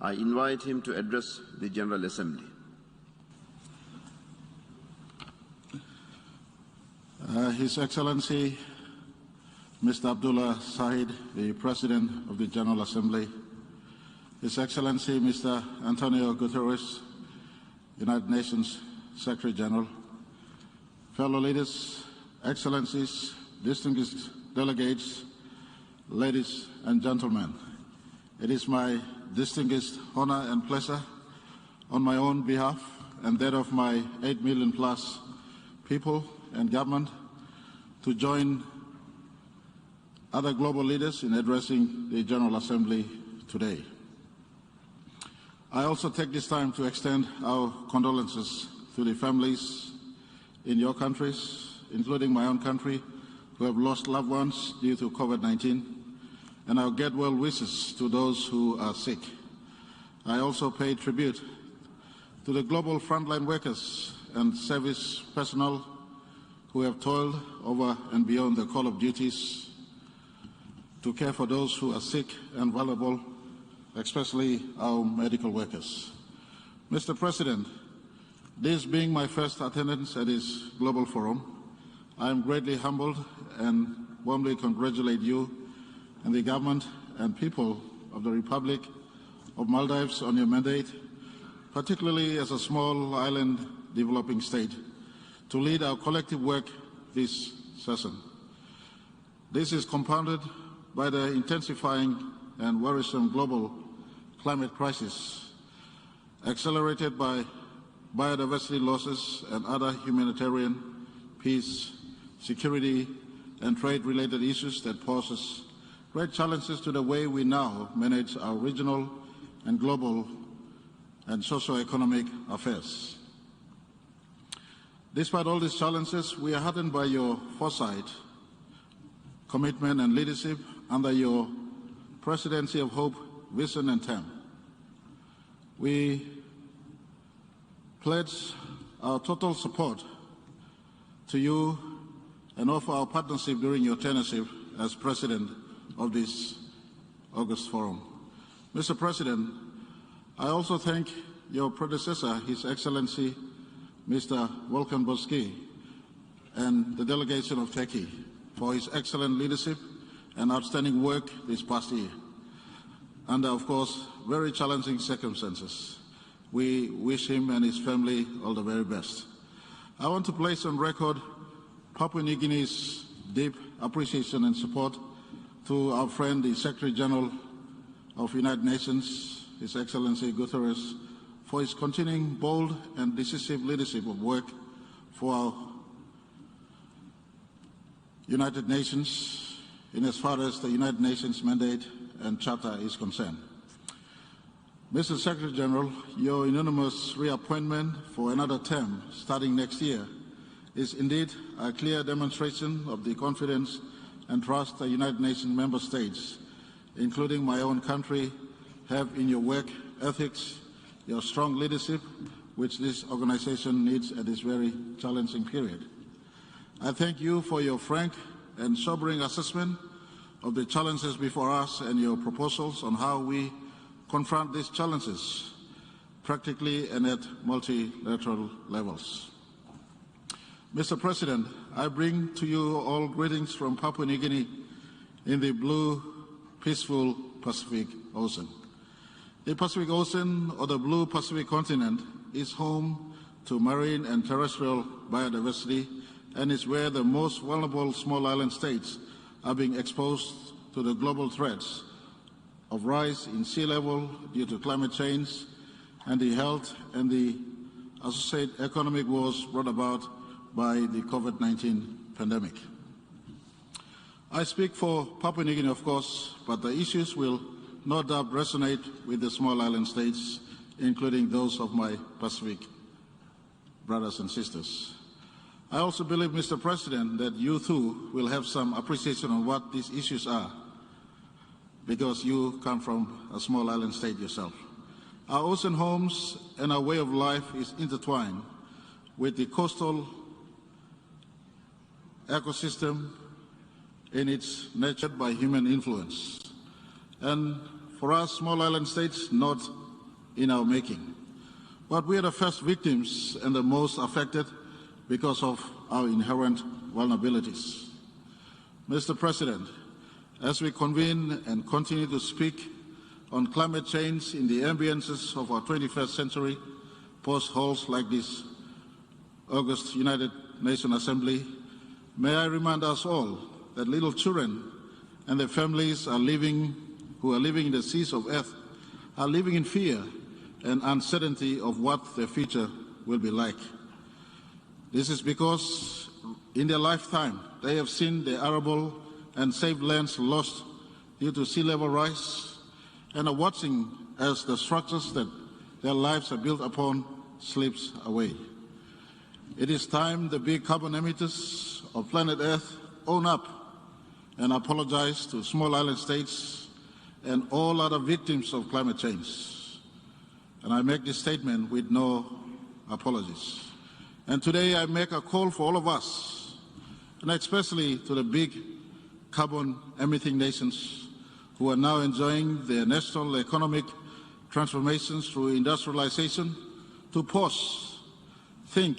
I invite him to address the General Assembly. His Excellency Mr. Abdullah Sahid, the President of the General Assembly, His Excellency Mr. Antonio Guterres, United Nations Secretary General, fellow leaders, Excellencies, distinguished delegates, ladies and gentlemen, it is my distinguished honor and pleasure on my own behalf and that of my 8 million plus people and government to join other global leaders in addressing the General Assembly today. I also take this time to extend our condolences to the families in your countries, including my own country, who have lost loved ones due to COVID-19, and our get well wishes to those who are sick. I also pay tribute to the global frontline workers and service personnel who have toiled over and beyond the call of duties to care for those who are sick and vulnerable, especially our medical workers. Mr. President, this being my first attendance at this global forum, I am greatly humbled and warmly congratulate you and the government and people of the Republic of Maldives on your mandate, particularly as a small island developing state, to lead our collective work this session. This is compounded by the intensifying and worrisome global climate crisis, accelerated by biodiversity losses and other humanitarian, peace, security, and trade-related issues that poses great challenges to the way we now manage our regional and global and socio-economic affairs. Despite all these challenges, we are heartened by your foresight, commitment and leadership under your Presidency of Hope, Vision and Term. We pledge our total support to you and offer our partnership during your tenureship as President of this August Forum. Mr. President, I also thank your predecessor, His Excellency Mr. Volkan Bozkır, and the delegation of Turkey for his excellent leadership and outstanding work this past year, under, of course, very challenging circumstances. We wish him and his family all the very best. I want to place on record Papua New Guinea's deep appreciation and support to our friend, the Secretary General of United Nations, His Excellency Guterres, for his continuing bold and decisive leadership of work for our United Nations in as far as the United Nations mandate and charter is concerned. Mr. Secretary General, your unanimous reappointment for another term starting next year is indeed a clear demonstration of the confidence and trust the United Nations member states, including my own country, have in your work ethics, your strong leadership, which this organization needs at this very challenging period. I thank you for your frank and sobering assessment of the challenges before us and your proposals on how we confront these challenges practically and at multilateral levels. Mr. President, I bring to you all greetings from Papua New Guinea in the blue, peaceful Pacific Ocean. The Pacific Ocean, or the blue Pacific continent, is home to marine and terrestrial biodiversity and is where the most vulnerable small island states are being exposed to the global threats of rise in sea level due to climate change and the health and the associated economic woes brought about by the COVID-19 pandemic. I speak for Papua New Guinea, of course, but the issues will no doubt resonate with the small island states, including those of my Pacific brothers and sisters. I also believe, Mr. President, that you too will have some appreciation on what these issues are, because you come from a small island state yourself. Our ocean homes and our way of life is intertwined with the coastal ecosystem in its nurtured by human influence. And for us small island states, not in our making. But we are the first victims and the most affected because of our inherent vulnerabilities. Mr. President, as we convene and continue to speak on climate change in the ambiences of our 21st century, post-halls like this August United Nations Assembly, may I remind us all that little children and their families who are living in the seas of earth are living in fear and uncertainty of what their future will be like. This is because in their lifetime they have seen their arable and safe lands lost due to sea level rise and are watching as the structures that their lives are built upon slips away. It is time the big carbon emitters of planet Earth own up and apologize to small island states and all other victims of climate change. And I make this statement with no apologies. And today I make a call for all of us, and especially to the big carbon emitting nations who are now enjoying their national economic transformations through industrialization, to pause, think,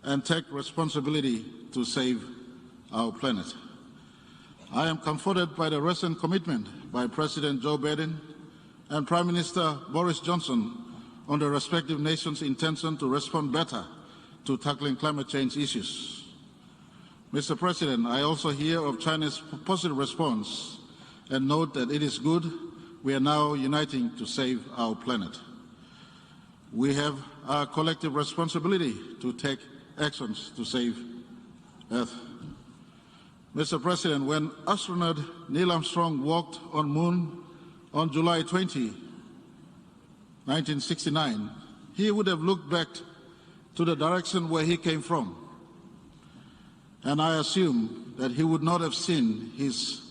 and take responsibility to save our planet. I am comforted by the recent commitment by President Joe Biden and Prime Minister Boris Johnson on the respective nations' intention to respond better to tackling climate change issues. Mr. President, I also hear of China's positive response and note that it is good we are now uniting to save our planet. We have a collective responsibility to take actions to save Earth. Mr. President, when astronaut Neil Armstrong walked on Moon on July 20, 1969, he would have looked back to the direction where he came from. And I assume that he would not have seen his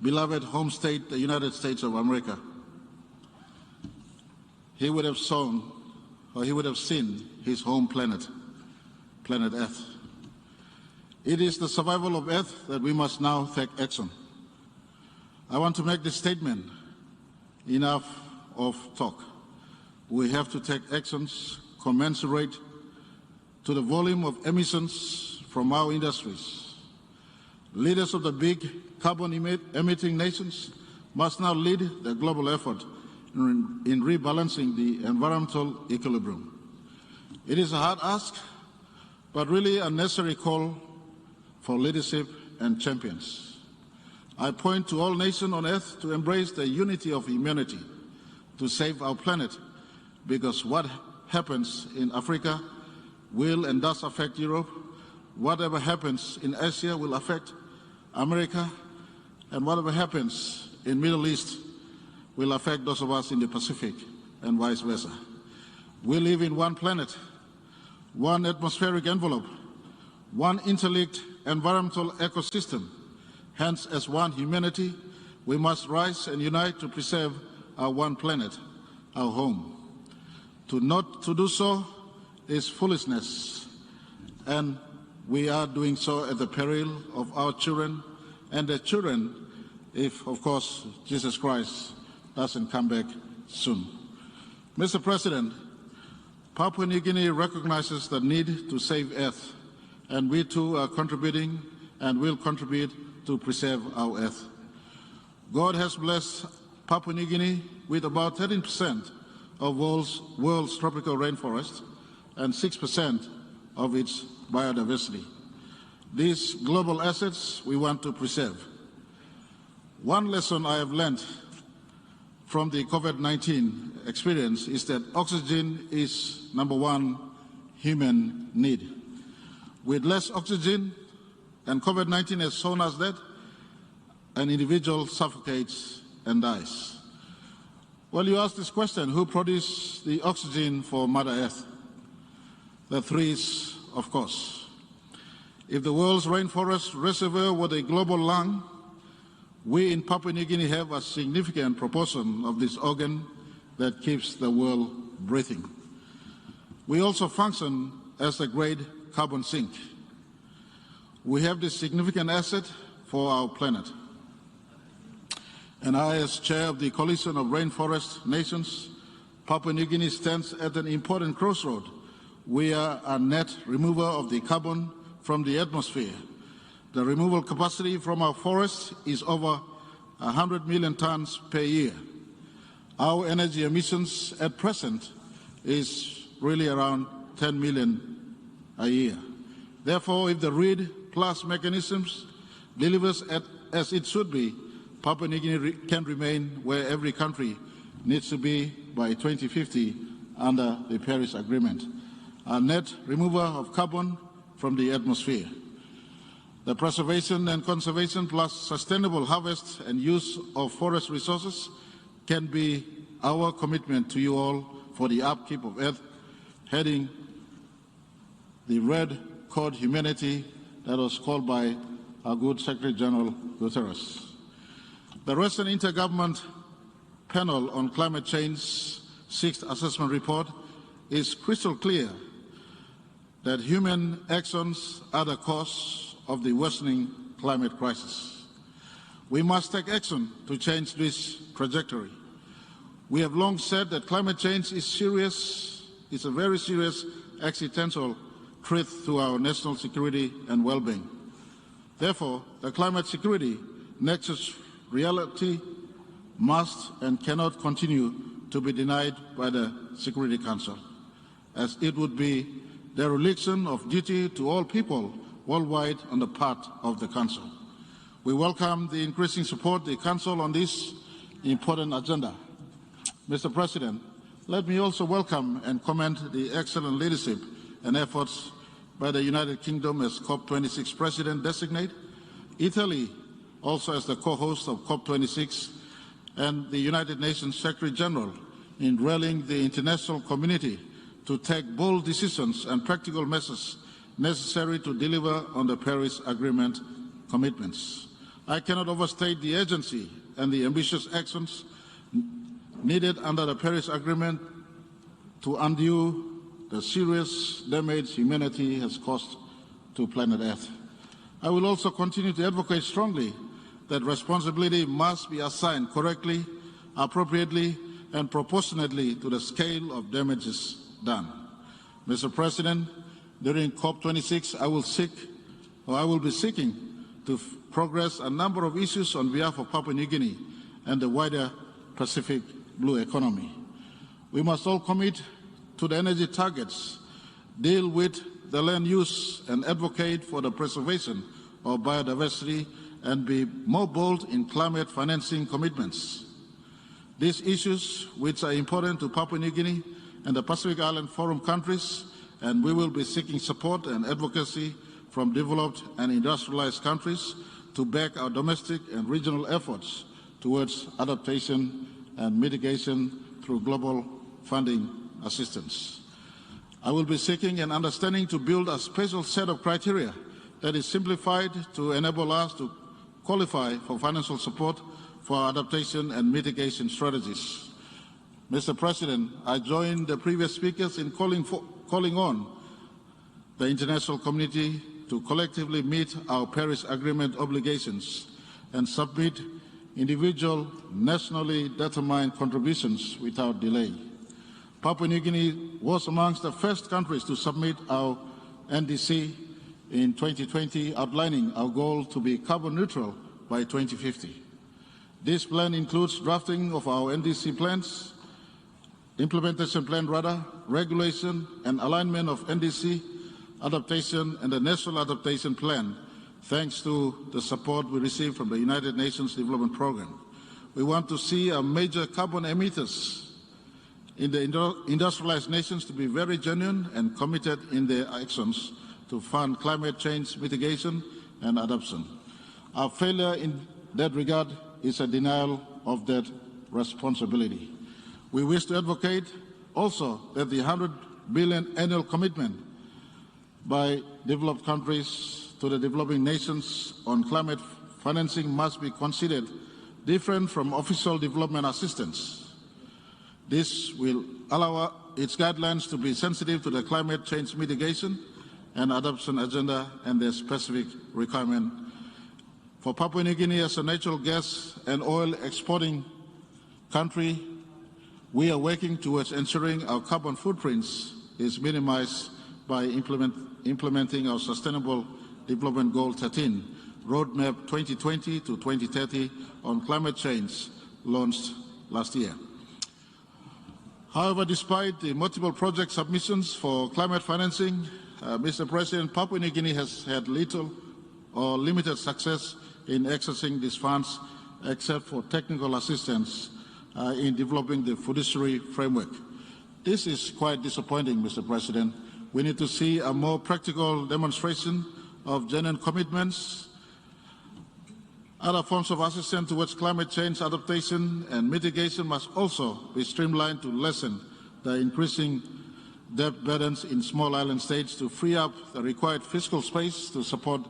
beloved home state, the United States of America. He would have seen his home planet, planet Earth. It is the survival of Earth that we must now take action. I want to make this statement: enough of talk. We have to take actions commensurate to the volume of emissions from our industries. Leaders of the big carbon emitting nations must now lead the global effort in rebalancing the environmental equilibrium. It is a hard ask, but really a necessary call for leadership and champions. I point to all nations on earth to embrace the unity of humanity to save our planet, because what happens in Africa will and does affect Europe. Whatever happens in Asia will affect America, and whatever happens in Middle East will affect those of us in the Pacific, and vice versa. We live in one planet, one atmospheric envelope, one interlinked environmental ecosystem. Hence, as one humanity, we must rise and unite to preserve our one planet, our home. To not to do so is foolishness, and we are doing so at the peril of our children and their children if, of course, Jesus Christ doesn't come back soon. Mr. President, Papua New Guinea recognizes the need to save Earth, and we too are contributing and will contribute to preserve our Earth. God has blessed Papua New Guinea with about 13% of world's tropical rainforest and 6% of its biodiversity. These global assets we want to preserve. One lesson I have learned from the COVID-19 experience is that oxygen is number one human need. With less oxygen, and COVID-19 has shown us that, an individual suffocates and dies. Well, you ask this question: who produced the oxygen for Mother Earth? The trees, of course. If the world's rainforest reservoir were a global lung, we in Papua New Guinea have a significant proportion of this organ that keeps the world breathing. We also function as a great carbon sink. We have this significant asset for our planet. And I, as chair of the Coalition of Rainforest Nations, Papua New Guinea stands at an important crossroad. We are a net remover of the carbon from the atmosphere. The removal capacity from our forests is over 100 million tons per year. Our energy emissions at present is really around 10 million a year. Therefore, if the RED Plus mechanisms delivers as it should be, Papua New Guinea can remain where every country needs to be by 2050 under the Paris Agreement, a net remover of carbon from the atmosphere. The preservation and conservation plus sustainable harvest and use of forest resources can be our commitment to you all for the upkeep of Earth, heading the Red Code Humanity that was called by our good Secretary General Guterres. The recent Intergovernment Panel on Climate Change Sixth Assessment Report is crystal clear that human actions are the cause of the worsening climate crisis. We must take action to change this trajectory. We have long said that climate change is serious, it's a very serious existential threat to our national security and well-being. Therefore, the climate security nexus reality must and cannot continue to be denied by the Security Council, as it would be dereliction of duty to all people worldwide on the part of the Council. We welcome the increasing support of the Council on this important agenda. Mr. President, let me also welcome and commend the excellent leadership and efforts by the United Kingdom as COP26 President-designate, Italy also as the co-host of COP26, and the United Nations Secretary General in rallying the international community to take bold decisions and practical measures necessary to deliver on the Paris Agreement commitments. I cannot overstate the urgency and the ambitious actions needed under the Paris Agreement to undo the serious damage humanity has caused to planet Earth. I will also continue to advocate strongly that responsibility must be assigned correctly, appropriately, and proportionately to the scale of damages done. Mr. President, during COP26, I will be seeking to progress a number of issues on behalf of Papua New Guinea and the wider Pacific Blue economy. We must all commit to the energy targets, deal with the land use, and advocate for the preservation of biodiversity and be more bold in climate financing commitments. These issues, which are important to Papua New Guinea and the Pacific Island Forum countries, and we will be seeking support and advocacy from developed and industrialized countries to back our domestic and regional efforts towards adaptation and mitigation through global funding assistance. I will be seeking and understanding to build a special set of criteria that is simplified to enable us to qualify for financial support for adaptation and mitigation strategies. Mr. President, I join the previous speakers in calling on the international community to collectively meet our Paris Agreement obligations and submit individual, nationally determined contributions without delay. Papua New Guinea was amongst the first countries to submit our NDC in 2020, outlining our goal to be carbon neutral by 2050. This plan includes drafting of our NDC plans, implementation plan regulation and alignment of NDC adaptation and the National Adaptation Plan, thanks to the support we received from the United Nations Development Programme. We want to see our major carbon emitters in the industrialized nations to be very genuine and committed in their actions to fund climate change mitigation and adaptation. Our failure in that regard is a denial of that responsibility. We wish to advocate also that the $100 billion annual commitment by developed countries to the developing nations on climate financing must be considered different from official development assistance. This will allow its guidelines to be sensitive to the climate change mitigation and adoption agenda and their specific requirement. For Papua New Guinea as a natural gas and oil exporting country, We are working towards ensuring our carbon footprints is minimized by implementing our Sustainable Development Goal 13, Roadmap 2020 to 2030 on climate change, launched last year. However, despite the multiple project submissions for climate financing, Mr. President, Papua New Guinea has had little or limited success in accessing these funds, except for technical assistance in developing the fiduciary framework. This is quite disappointing, Mr. President. We need to see a more practical demonstration of genuine commitments. Other forms of assistance towards climate change adaptation and mitigation must also be streamlined to lessen the increasing debt burdens in small island states to free up the required fiscal space to support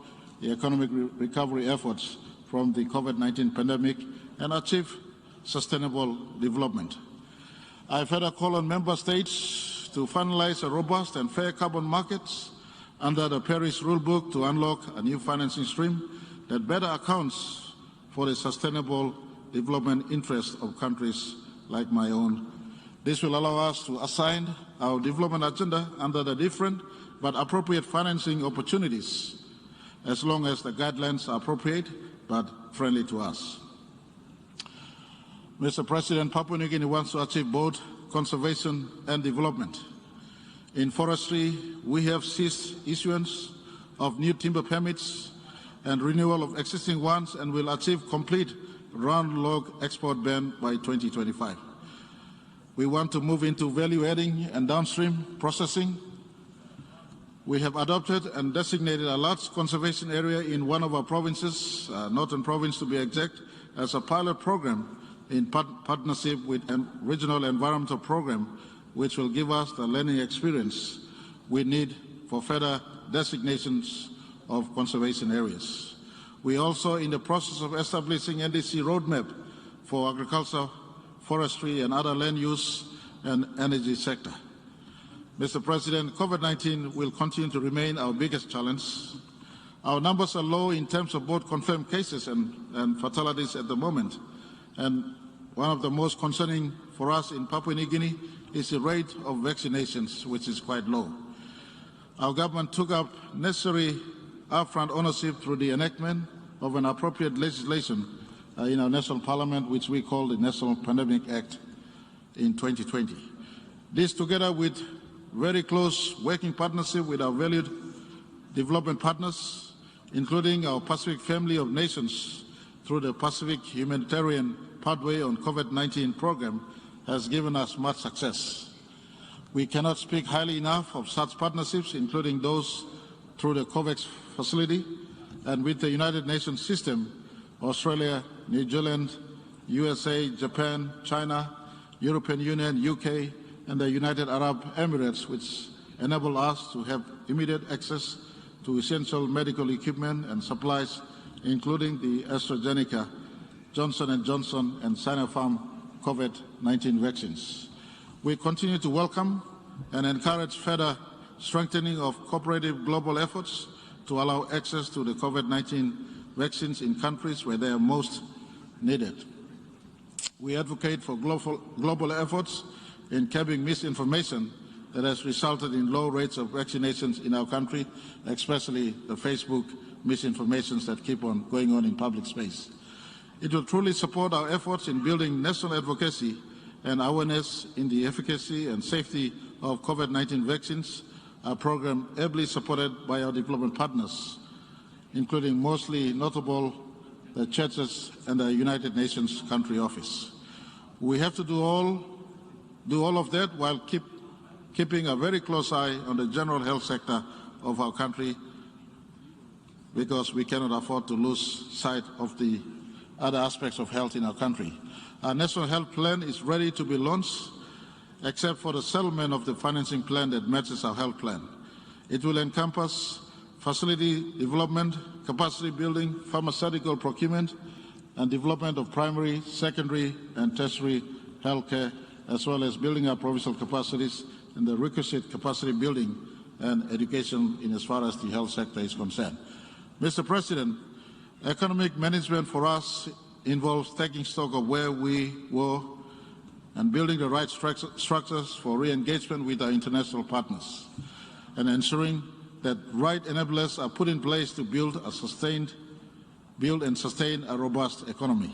the economic recovery efforts from the COVID-19 pandemic and achieve sustainable development. I've had a call on member states to finalize a robust and fair carbon markets under the Paris Rulebook to unlock a new financing stream that better accounts for the sustainable development interests of countries like my own. This will allow us to assign our development agenda under the different but appropriate financing opportunities, as long as the guidelines are appropriate but friendly to us. Mr. President, Papua New Guinea wants to achieve both conservation and development. In forestry, we have ceased issuance of new timber permits and renewal of existing ones, and will achieve complete round log export ban by 2025. We want to move into value adding and downstream processing. We have adopted and designated a large conservation area in one of our provinces, Northern Province to be exact, as a pilot program in partnership with a regional environmental program, which will give us the learning experience we need for further designations of conservation areas. We are also in the process of establishing NDC roadmap for agriculture, forestry, and other land use and energy sector. Mr. President, COVID-19 will continue to remain our biggest challenge. Our numbers are low in terms of both confirmed cases and fatalities at the moment. And one of the most concerning for us in Papua New Guinea is the rate of vaccinations, which is quite low. Our government took up necessary upfront ownership through the enactment of an appropriate legislation in our national parliament, which we call the National Pandemic Act in 2020. This, together with very close working partnership with our valued development partners, including our Pacific family of nations through the Pacific Humanitarian Pathway on COVID-19 program, has given us much success. We cannot speak highly enough of such partnerships, including those through the COVAX facility and with the United Nations system, Australia, New Zealand, USA, Japan, China, European Union, UK, and the United Arab Emirates, which enable us to have immediate access to essential medical equipment and supplies, including the AstraZeneca, Johnson & Johnson, and Sinopharm COVID-19 vaccines. We continue to welcome and encourage further strengthening of cooperative global efforts to allow access to the COVID-19 vaccines in countries where they are most needed. We advocate for global efforts in curbing misinformation that has resulted in low rates of vaccinations in our country, especially the Facebook misinformations that keep on going on in public space. It will truly support our efforts in building national advocacy and awareness in the efficacy and safety of COVID-19 vaccines, a program ably supported by our development partners, including mostly notable the churches and the United Nations Country Office. We have to do all of that while keeping a very close eye on the general health sector of our country, because we cannot afford to lose sight of the other aspects of health in our country. Our National Health Plan is ready to be launched, except for the settlement of the financing plan that matches our health plan. It will encompass facility development, capacity building, pharmaceutical procurement, and development of primary, secondary, and tertiary healthcare, as well as building up provincial capacities and the requisite capacity building and education in as far as the health sector is concerned. Mr. President, economic management for us involves taking stock of where we were and building the right structures for re-engagement with our international partners, and ensuring that right enablers are put in place to build and sustain a robust economy.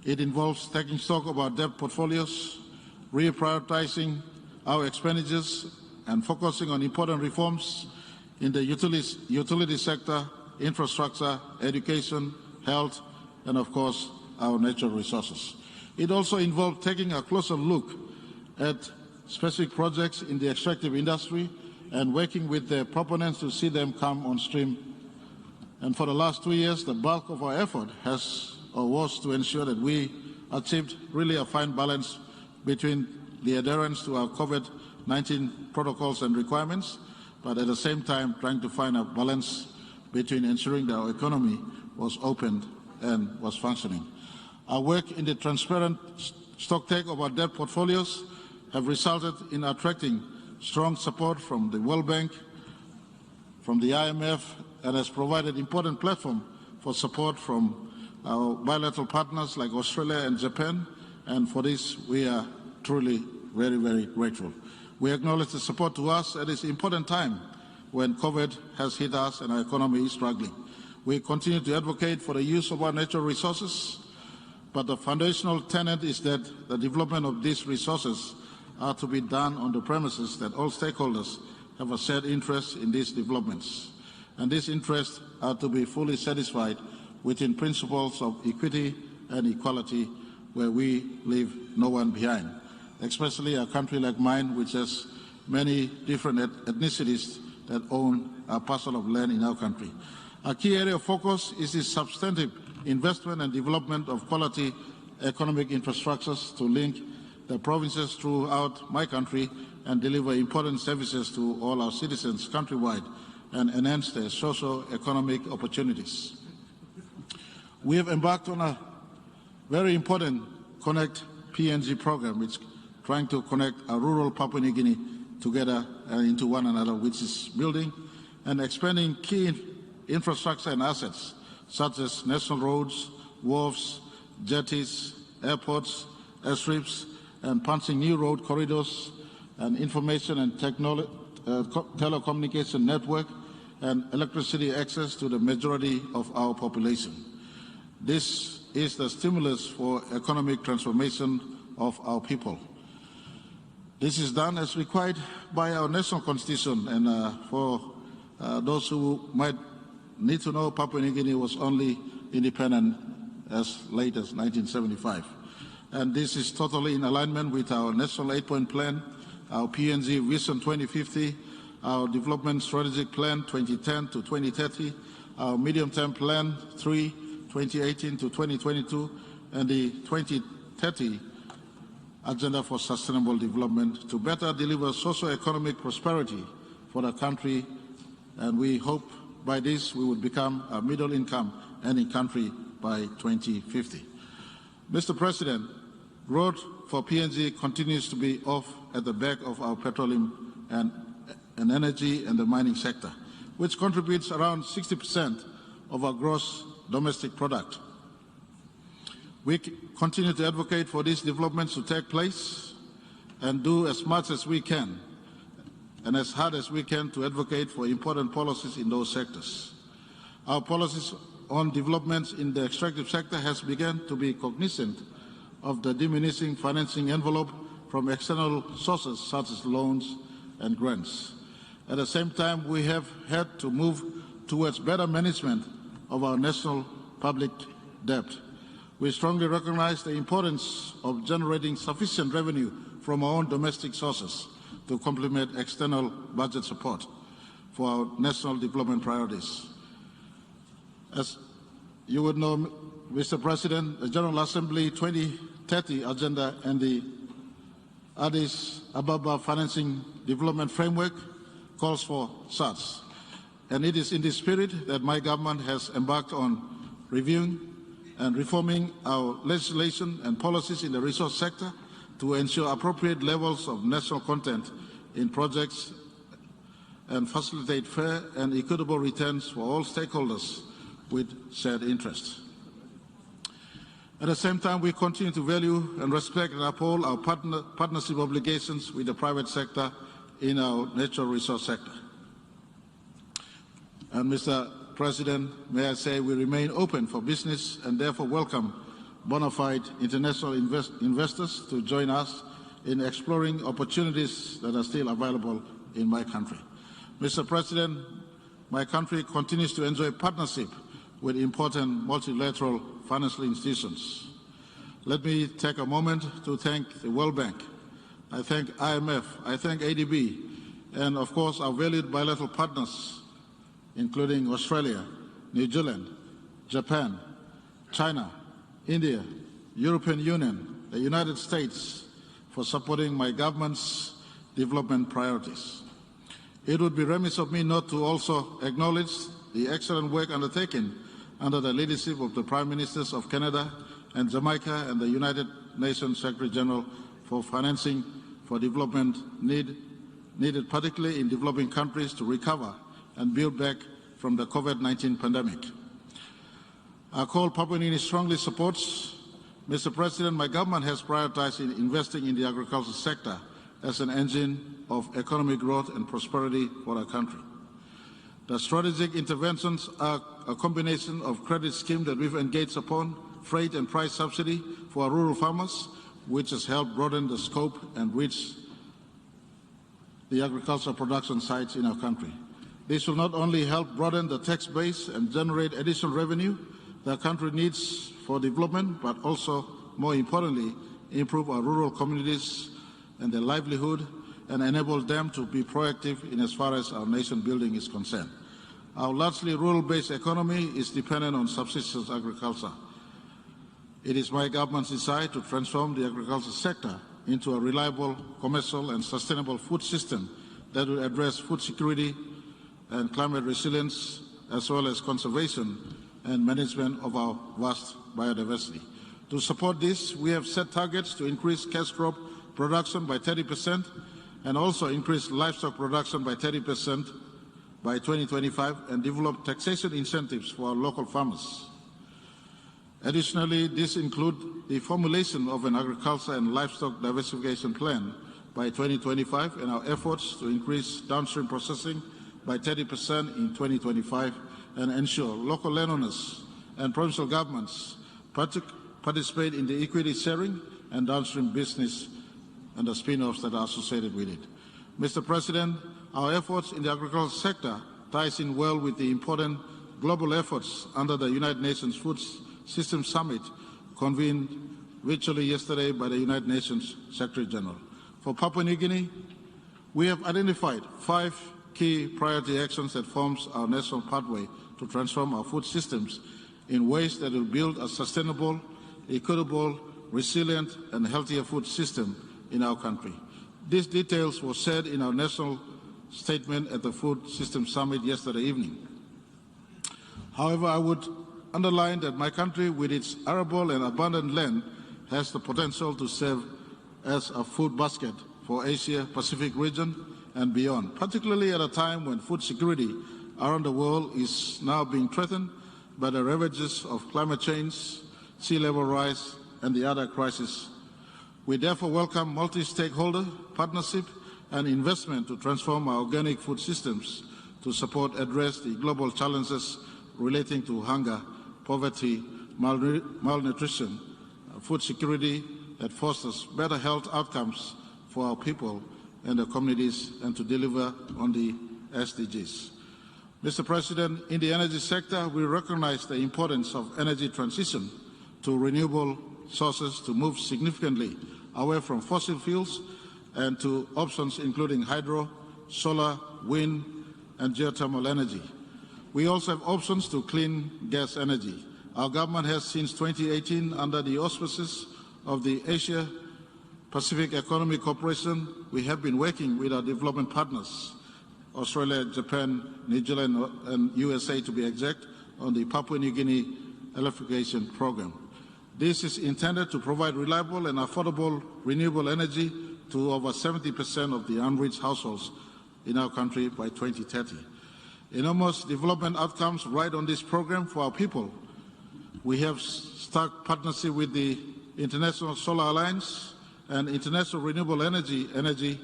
It involves taking stock of our debt portfolios, reprioritizing our expenditures, and focusing on important reforms in the utility sector, infrastructure, education, health, and of course, our natural resources. It also involved taking a closer look at specific projects in the extractive industry and working with their proponents to see them come on stream. And for the last 2 years, the bulk of our effort was to ensure that we achieved really a fine balance between the adherence to our COVID-19 protocols and requirements, but at the same time trying to find a balance between ensuring that our economy was opened and was functioning. Our work in the transparent stocktake of our debt portfolios have resulted in attracting strong support from the World Bank, from the IMF, and has provided important platform for support from our bilateral partners like Australia and Japan, and for this we are truly very, very grateful. We acknowledge the support to us at this important time when COVID has hit us and our economy is struggling. We continue to advocate for the use of our natural resources, but the foundational tenet is that the development of these resources are to be done on the premises that all stakeholders have a shared interest in these developments. And these interests are to be fully satisfied within principles of equity and equality, where we leave no one behind, especially a country like mine, which has many different ethnicities that own a parcel of land in our country. A key area of focus is the substantive investment and development of quality economic infrastructures to link the provinces throughout my country and deliver important services to all our citizens countrywide and enhance their socio-economic opportunities. We have embarked on a very important Connect PNG program, which is trying to connect a rural Papua New Guinea together into one another, which is building and expanding key infrastructure and assets such as national roads, wharves, jetties, airports, airstrips, and punching new road corridors, and information and telecommunication network, and electricity access to the majority of our population. This is the stimulus for economic transformation of our people. This is done as required by our national constitution, and for those who might need to know, Papua New Guinea was only independent as late as 1975. And this is totally in alignment with our National 8-Point Plan, our PNG Vision 2050, our Development Strategic Plan 2010 to 2030, our Medium-Term Plan 3, 2018 to 2022, and the 2030 Agenda for Sustainable Development to better deliver socio-economic prosperity for the country, and we hope by this we would become a middle-income earning country by 2050. Mr. President, growth for PNG continues to be off at the back of our petroleum and energy and the mining sector, which contributes around 60% of our gross domestic product. We continue to advocate for these developments to take place and do as much as we can and as hard as we can to advocate for important policies in those sectors. Our policies on developments in the extractive sector has begun to be cognizant of the diminishing financing envelope from external sources such as loans and grants. At the same time, we have had to move towards better management of our national public debt. We strongly recognize the importance of generating sufficient revenue from our own domestic sources to complement external budget support for our national development priorities. As you would know, Mr. President, the General Assembly 2030 Agenda and the Addis Ababa Financing Development Framework calls for such. And it is in this spirit that my government has embarked on reviewing and reforming our legislation and policies in the resource sector to ensure appropriate levels of national content in projects and facilitate fair and equitable returns for all stakeholders with shared interests. At the same time, we continue to value and respect and uphold our partnership obligations with the private sector in our natural resource sector. And Mr. President, may I say we remain open for business and therefore welcome bona fide international investors to join us in exploring opportunities that are still available in my country. Mr. President, my country continues to enjoy partnership with important multilateral financial institutions. Let me take a moment to thank the World Bank. I thank IMF, I thank ADB, and of course our valued bilateral partners, including Australia, New Zealand, Japan, China, India, European Union, the United States, for supporting my government's development priorities. It would be remiss of me not to also acknowledge the excellent work undertaken under the leadership of the Prime Ministers of Canada and Jamaica and the United Nations Secretary General for financing for development needed particularly in developing countries to recover and build back from the COVID-19 pandemic. Our call Papua New Guinea strongly supports. Mr. President, my government has prioritized investing in the agricultural sector as an engine of economic growth and prosperity for our country. The strategic interventions are a combination of credit scheme that we've engaged upon, freight and price subsidy for our rural farmers, which has helped broaden the scope and reach the agricultural production sites in our country. This will not only help broaden the tax base and generate additional revenue the country needs for development, but also, more importantly, improve our rural communities and their livelihood and enable them to be proactive in as far as our nation building is concerned. Our largely rural-based economy is dependent on subsistence agriculture. It is my government's desire to transform the agricultural sector into a reliable, commercial and sustainable food system that will address food security and climate resilience, as well as conservation and management of our vast biodiversity. To support this, we have set targets to increase cash crop production by 30% and also increase livestock production by 30% by 2025 and develop taxation incentives for our local farmers. Additionally, this includes the formulation of an agriculture and livestock diversification plan by 2025 and our efforts to increase downstream processing by 30% in 2025 and ensure local landowners and provincial governments participate in the equity sharing and downstream business and the spin-offs that are associated with it. Mr. President, our efforts in the agricultural sector ties in well with the important global efforts under the United Nations Food Systems Summit convened virtually yesterday by the United Nations Secretary General. For Papua New Guinea, we have identified 5 key priority actions that forms our national pathway to transform our food systems in ways that will build a sustainable, equitable, resilient and healthier food system in our country. These details were said in our national statement at the Food Systems Summit yesterday evening. However, I would underline that my country, with its arable and abundant land, has the potential to serve as a food basket for Asia-Pacific region and beyond, particularly at a time when food security around the world is now being threatened by the ravages of climate change, sea level rise, and the other crises. We therefore welcome multi-stakeholder partnership and investment to transform our organic food systems to address the global challenges relating to hunger, poverty, malnutrition, food security that fosters better health outcomes for our people and the communities and to deliver on the SDGs. Mr. President, in the energy sector, we recognize the importance of energy transition to renewable sources to move significantly away from fossil fuels and to options including hydro, solar, wind, and geothermal energy. We also have options to clean gas energy. Our government has, since 2018, under the auspices of the Asia-Pacific Economic Cooperation, we have been working with our development partners, Australia, Japan, New Zealand, and USA to be exact, on the Papua New Guinea electrification program. This is intended to provide reliable and affordable renewable energy to over 70% of the unreached households in our country by 2030. Enormous development outcomes ride on this program for our people. We have stark partnership with the International Solar Alliance and International Renewable Energy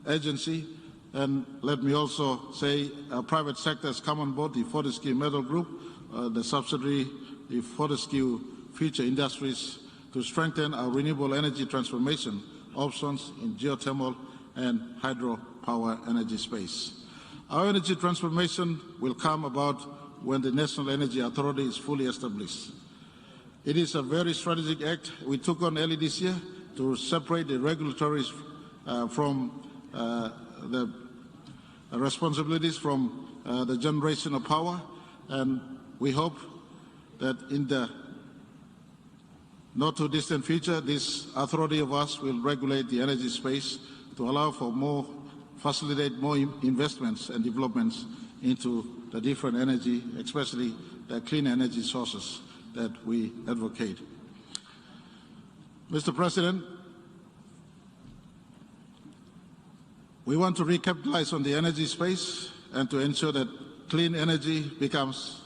Agency. And let me also say our private sector has come on board, the Fortescue Metals Group, the subsidiary, the Fortescue Future Industries, to strengthen our renewable energy transformation options in geothermal and hydropower energy space. Our energy transformation will come about when the National Energy Authority is fully established. It is a very strategic act we took on early this year to separate the regulatories from the responsibilities from the generation of power, and we hope that in the not too distant future, this authority of ours will regulate the energy space to allow for facilitate more investments and developments into the different energy, especially the clean energy sources that we advocate. Mr. President, we want to recapitalize on the energy space and to ensure that clean energy becomes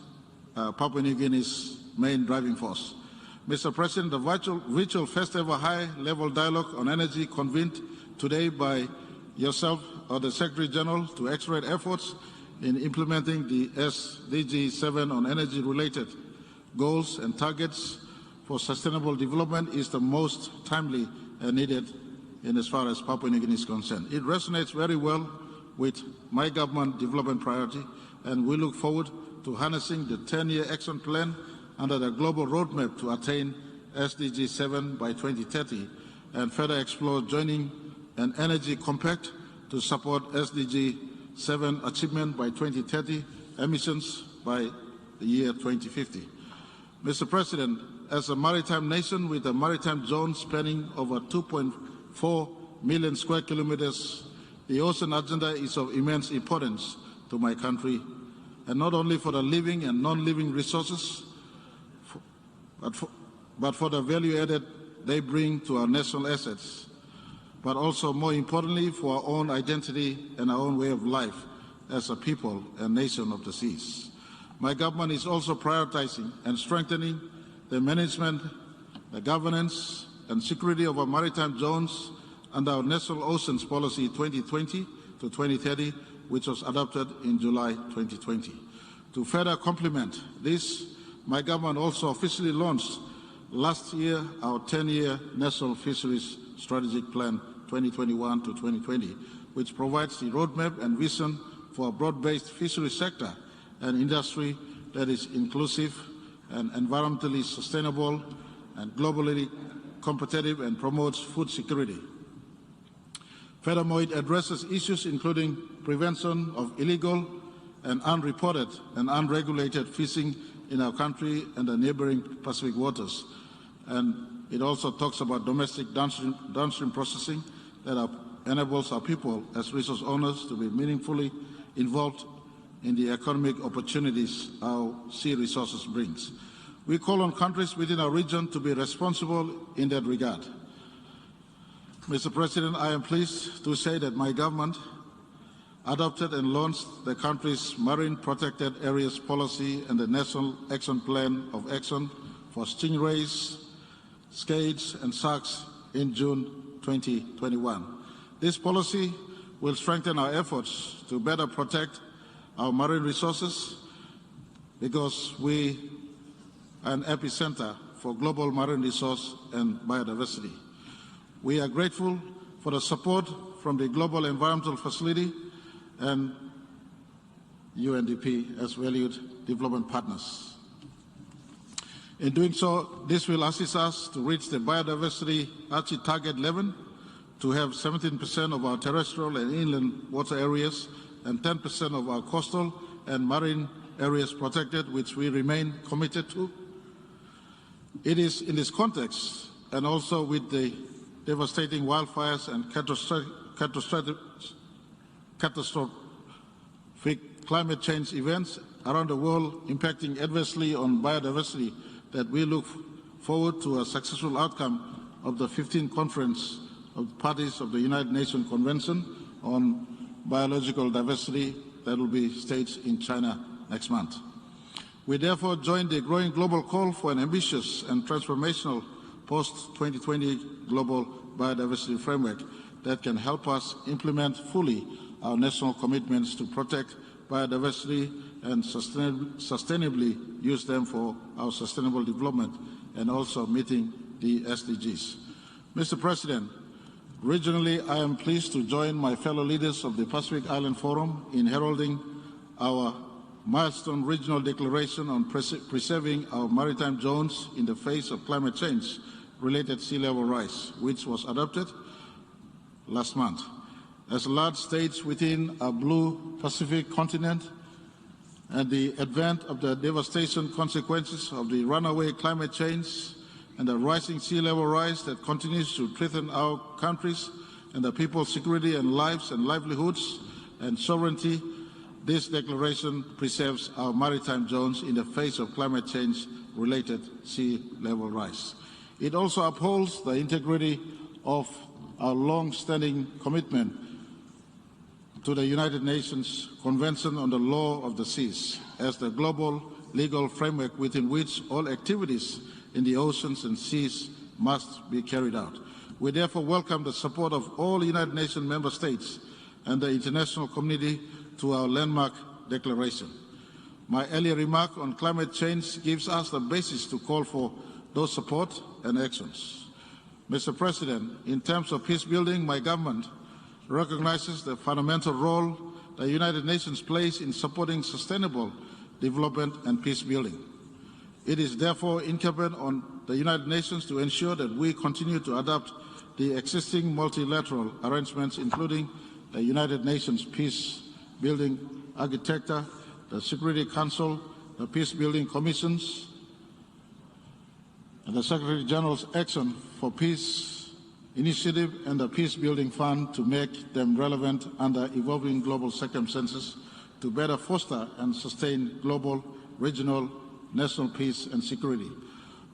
Papua New Guinea's main driving force. Mr. President, the virtual first ever high-level dialogue on energy convened today by yourself or the Secretary General to accelerate efforts in implementing the SDG 7 on energy-related goals and targets for sustainable development is the most timely and needed in as far as Papua New Guinea is concerned. It resonates very well with my government development priority, and we look forward to harnessing the 10-year action plan under the global roadmap to attain SDG 7 by 2030 and further explore joining an energy compact to support SDG 7 achievement by 2030, emissions by the year 2050. Mr. President, as a maritime nation with a maritime zone spanning over 2.4 million square kilometers, the ocean agenda is of immense importance to my country, and not only for the living and non-living resources, but for the value added they bring to our national assets, but also more importantly for our own identity and our own way of life as a people and nation of the seas. My government is also prioritizing and strengthening the management, the governance and security of our maritime zones under our National Oceans Policy 2020 to 2030, which was adopted in July 2020. To further complement this, my government also officially launched last year our 10-year National Fisheries Strategic Plan 2021 to 2020, which provides the roadmap and vision for a broad-based fisheries sector and industry that is inclusive and environmentally sustainable and globally competitive and promotes food security. Furthermore, it addresses issues including prevention of illegal and unreported and unregulated fishing in our country and the neighboring Pacific waters. And it also talks about domestic downstream processing that enables our people as resource owners to be meaningfully involved in the economic opportunities our sea resources brings. We call on countries within our region to be responsible in that regard. Mr. President, I am pleased to say that my government adopted and launched the country's Marine Protected Areas Policy and the National Action Plan of Action for stingrays, skates and sharks in June 2021. This policy will strengthen our efforts to better protect our marine resources because we are an epicenter for global marine resource and biodiversity. We are grateful for the support from the Global Environmental Facility and UNDP as valued development partners. In doing so, this will assist us to reach the biodiversity Aichi Target 11 to have 17% of our terrestrial and inland water areas and 10% of our coastal and marine areas protected, which we remain committed to. It is in this context, and also with the devastating wildfires and catastrophic climate change events around the world impacting adversely on biodiversity, that we look forward to a successful outcome of the 15th Conference of the Parties of the United Nations Convention on Biological Diversity that will be staged in China next month. We therefore join the growing global call for an ambitious and transformational post-2020 global biodiversity framework that can help us implement fully our national commitments to protect biodiversity and sustainably use them for our sustainable development and also meeting the SDGs. Mr. President, regionally, I am pleased to join my fellow leaders of the Pacific Island Forum in heralding our milestone regional declaration on preserving our maritime zones in the face of climate change-related sea level rise, which was adopted last month. As large states within our blue Pacific continent and the advent of the devastation consequences of the runaway climate change and the rising sea level rise that continues to threaten our countries and the people's security and lives and livelihoods and sovereignty, this declaration preserves our maritime zones in the face of climate change-related sea level rise. It also upholds the integrity of our long-standing commitment to the United Nations Convention on the Law of the Seas as the global legal framework within which all activities in the oceans and seas must be carried out. We therefore welcome the support of all United Nations member states and the international community to our landmark declaration. My earlier remark on climate change gives us the basis to call for those support and actions. Mr. President, in terms of peace building, my government recognizes the fundamental role the United Nations plays in supporting sustainable development and peace building. It is therefore incumbent on the United Nations to ensure that we continue to adopt the existing multilateral arrangements, including the United Nations Peace Building Architecture, the Security Council, the Peace Building Commissions, and the Secretary General's Action for Peace Initiative and the Peace Building Fund to make them relevant under evolving global circumstances to better foster and sustain global, regional, national peace and security.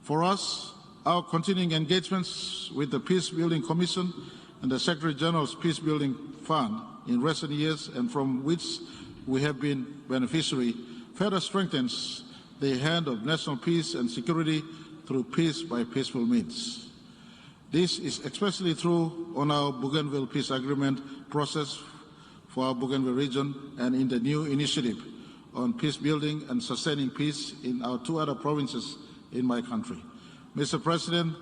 For us, our continuing engagements with the Peace Building Commission and the Secretary General's Peace Building Fund in recent years, and from which we have been beneficiary, further strengthens the hand of national peace and security through peace by peaceful means. This is especially true on our Bougainville Peace Agreement process for our Bougainville region and in the new initiative on peace building and sustaining peace in our two other provinces in my country. Mr. President,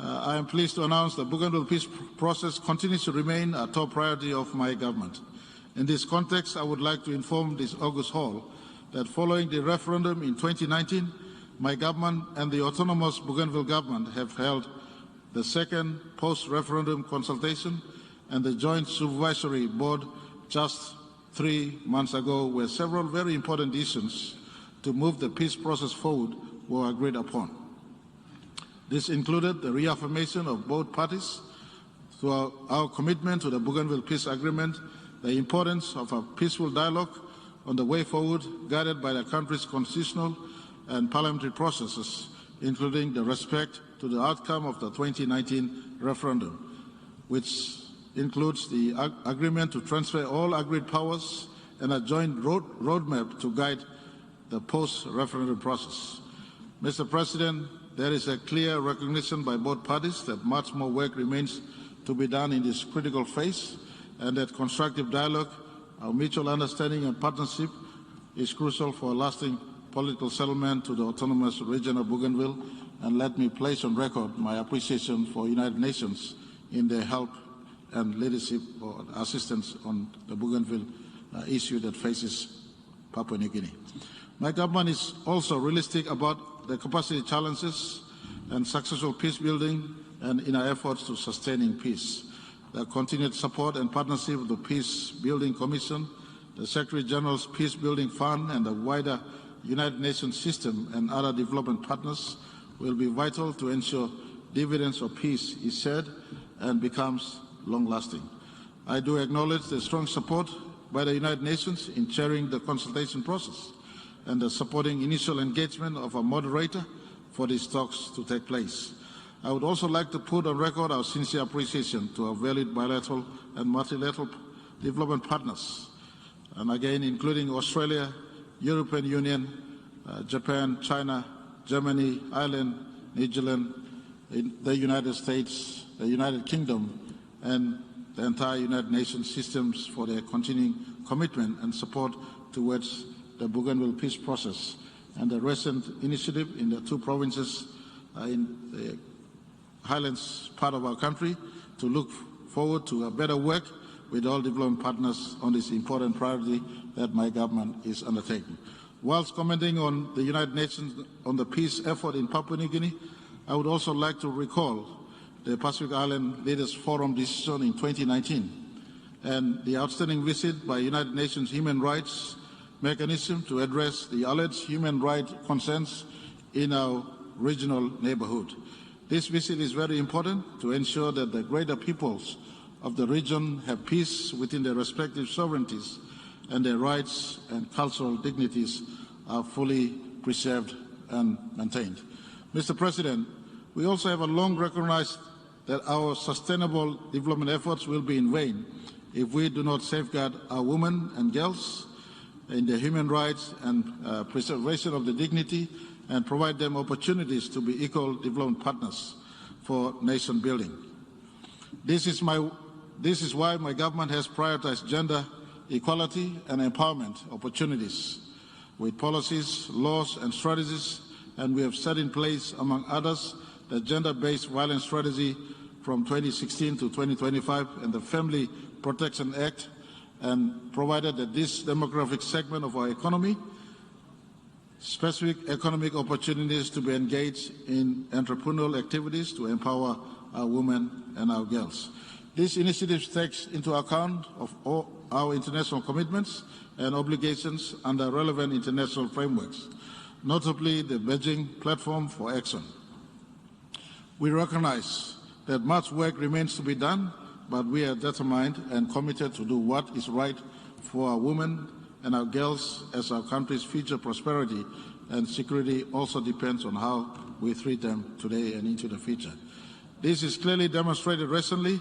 I am pleased to announce the Bougainville peace process continues to remain a top priority of my government. In this context, I would like to inform this August Hall that following the referendum in 2019, my government and the autonomous Bougainville government have held the second post-referendum consultation and the Joint Supervisory Board just 3 months ago, where several very important decisions to move the peace process forward were agreed upon. This included the reaffirmation of both parties to our commitment to the Bougainville Peace Agreement, the importance of a peaceful dialogue on the way forward, guided by the country's constitutional and parliamentary processes, including the respect to the outcome of the 2019 referendum, which includes the agreement to transfer all agreed powers and a joint roadmap to guide the post-referendum process. Mr. President, there is a clear recognition by both parties that much more work remains to be done in this critical phase, and that constructive dialogue, our mutual understanding and partnership is crucial for a lasting political settlement to the autonomous region of Bougainville. And let me place on record my appreciation for United Nations in their help and leadership or assistance on the Bougainville issue that faces Papua New Guinea. My government is also realistic about the capacity challenges and successful peace building and in our efforts to sustaining peace. The continued support and partnership of the Peace Building Commission, the Secretary General's Peace Building Fund, and the wider United Nations system and other development partners will be vital to ensure dividends of peace is shared and becomes long-lasting. I do acknowledge the strong support by the United Nations in chairing the consultation process and the supporting initial engagement of a moderator for these talks to take place. I would also like to put on record our sincere appreciation to our valued bilateral and multilateral development partners, and again including Australia, European Union, Japan, China, Germany, Ireland, New Zealand, the United States, the United Kingdom, and the entire United Nations systems for their continuing commitment and support towards the Bougainville peace process, and the recent initiative in the two provinces in the Highlands part of our country to look forward to a better work with all development partners on this important priority that my government is undertaking. Whilst commenting on the United Nations on the peace effort in Papua New Guinea, I would also like to recall the Pacific Island Leaders Forum decision in 2019 and the outstanding visit by United Nations Human Rights Mechanism to address the alleged human rights concerns in our regional neighborhood. This visit is very important to ensure that the greater peoples of the region have peace within their respective sovereignties and their rights and cultural dignities are fully preserved and maintained. Mr. President, we also have long recognized that our sustainable development efforts will be in vain if we do not safeguard our women and girls in their human rights and preservation of the dignity and provide them opportunities to be equal development partners for nation building. This is why my government has prioritized gender equality and empowerment opportunities with policies, laws and strategies, and we have set in place, among others, the Gender-Based Violence Strategy from 2016 to 2025 and the Family Protection Act, and provided that this demographic segment of our economy specific economic opportunities to be engaged in entrepreneurial activities to empower our women and our girls. This initiative takes into account of all our international commitments and obligations under relevant international frameworks, notably the Beijing Platform for Action. We recognize that much work remains to be done, but we are determined and committed to do what is right for our women and our girls, as our country's future prosperity and security also depends on how we treat them today and into the future. This is clearly demonstrated recently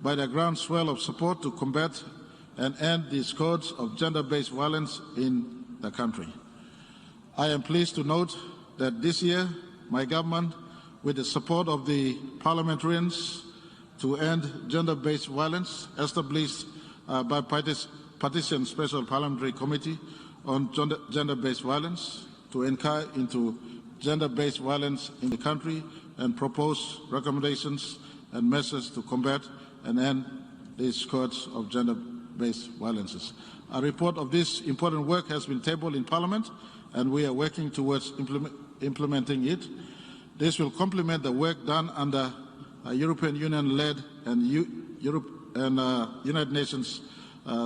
by the groundswell of support to combat and end the scourge of gender-based violence in the country. I am pleased to note that this year my government, with the support of the parliamentarians to end gender-based violence, established by Partition Special Parliamentary Committee on Gender-Based Violence to inquire into gender-based violence in the country and propose recommendations and measures to combat and end the scourge of gender-based violences. A report of this important work has been tabled in Parliament, and we are working towards implementing it. This will complement the work done under a European Union-led and United Nations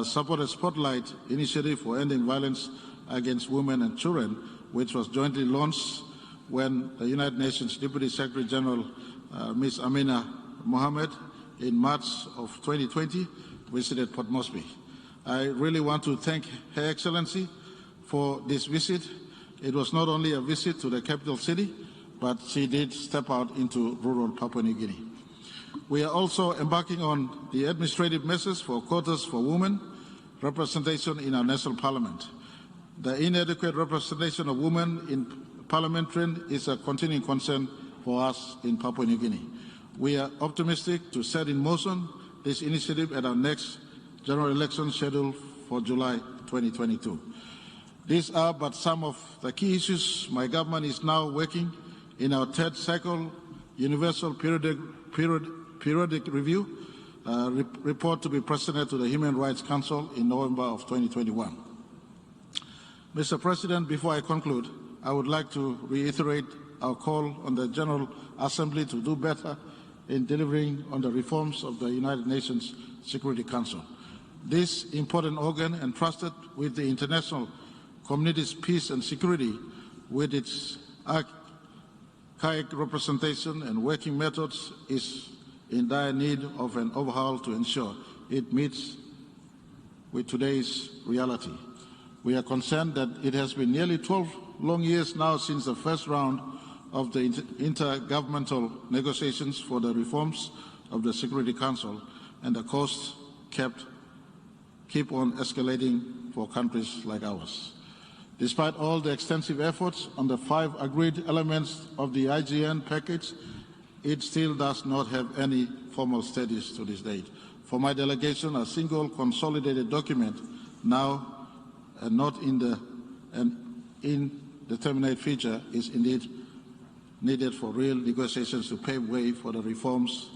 supported Spotlight initiative for ending violence against women and children, which was jointly launched when the United Nations Deputy Secretary General Ms. Amina Mohammed in March of 2020 visited Port Moresby. I really want to thank Her Excellency for this visit. It was not only a visit to the capital city, but she did step out into rural Papua New Guinea. We are also embarking on the administrative measures for quotas for women representation in our national parliament. The inadequate representation of women in parliamentarian is a continuing concern for us in Papua New Guinea. We are optimistic to set in motion this initiative at our next general election scheduled for July 2022. These are but some of the key issues my government is now working in our third cycle universal periodic review report to be presented to the Human Rights Council in November of 2021. Mr. President, before I conclude, I would like to reiterate our call on the General Assembly to do better in delivering on the reforms of the United Nations Security Council. This important organ, entrusted with the international community's peace and security, with its archaic representation and working methods, is in dire need of an overhaul to ensure it meets with today's reality. We are concerned that it has been nearly 12 long years now since the first round of the intergovernmental negotiations for the reforms of the Security Council, and the costs keep on escalating for countries like ours. Despite all the extensive efforts on the 5 agreed elements of the IGN package, it still does not have any formal status to this date. For my delegation, a single consolidated document now and not in the indeterminate feature is indeed needed for real negotiations to pave way for the reforms